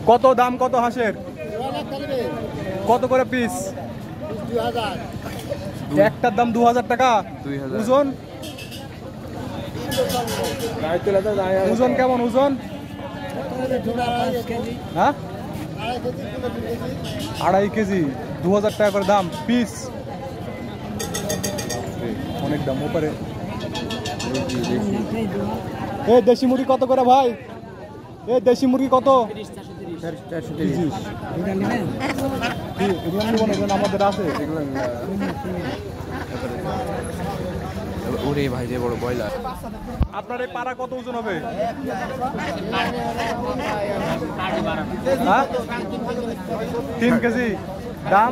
কত দাম কত হাঁসের? কত করে পিস? একটার দাম 2000 টাকা। ওজন ওজন কেমন ওজন? হ্যাঁ 2.5 কেজি 2000 টাকা করে দাম পিস। অনেক দাম ওপারে। এই দেশি মুরগি কত করে ভাই? এই দেশি মুরগি কত? আমাদের আছে ওরে ভাই যে বড় ব্রয়লার। আপনার এই পাড়া কত ওজন হবে? 3 কেজি। দাম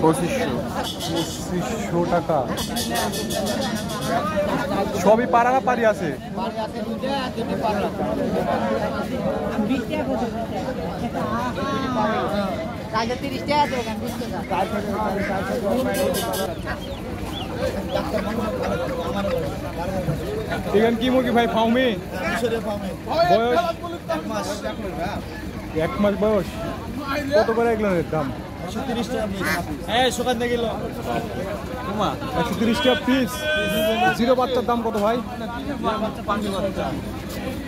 2500 টাকা। সবই পাড়া না পাড়ি আছে? এখানে কি মুরগি ভাই? ফাউমি বয়স 1 মাস বয়স। কত করে এগুলোর দাম? 130 টাকা পিস। জিরো বাচ্চার দাম কত ভাই?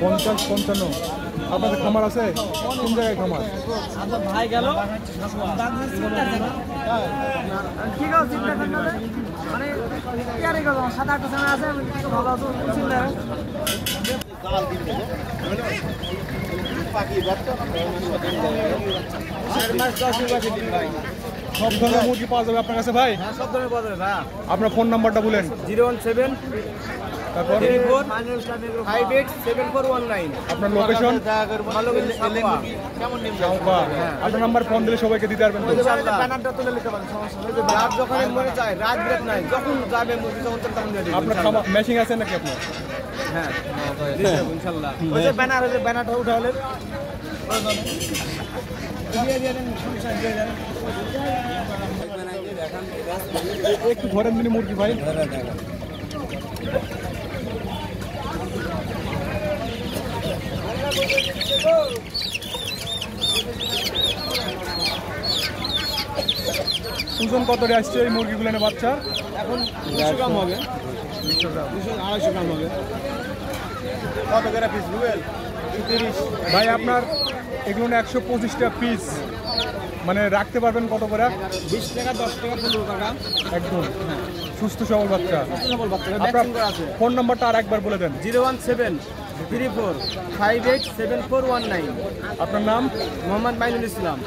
50-55। আপনাদের খামার আছে? কোন জায়গায় খামার? ভাই গেল মানে 7-8 আছে সব ধরনের মুরগি পাওয়া যাবে আপনার কাছে ভাই? হ্যাঁ সব ধরনের পাওয়া যাবে ভাই। আপনার ফোন নাম্বারটা বলেন। 017 তারপর 587419। আপনার লোকেশন? আপনার নাম্বার ফোন দিলে সবাইকে দিতে পারবেন তো? ব্যানারটা তুলে নিতে পারেন, সমস্যা নেই। রাত যখন মনে চায়, রাত বিরাত নাই, যখন যাবে মুরগি তখন তখন দিয়ে দিবেন। আপনার মেশিং আছে নাকি আপনার? হ্যাঁ ইনশাআল্লাহ। ওই যে ব্যানার, ওই যে ব্যানারটা উঠালে একটু ধরেন দিন মুরগি ভাই। ওজন কত রে আসছে এই মুরগিগুলো বাচ্চা? এখন 200 গ্রাম হবে, 200-250 গ্রাম হবে। কত করে পিস রুবেল? 30 ভাই। আপনার এগুলো 125 টাকা পিস। মানে রাখতে পারবেন কত করে? 20 টাকা, 10 টাকা, 15 টাকা। একদম সুস্থ সবল বাচ্চা। আপনার ফোন নাম্বারটা আর একবার বলে দেন। 01734587419। আপনার নাম? মোহাম্মদ মাইনুল ইসলাম।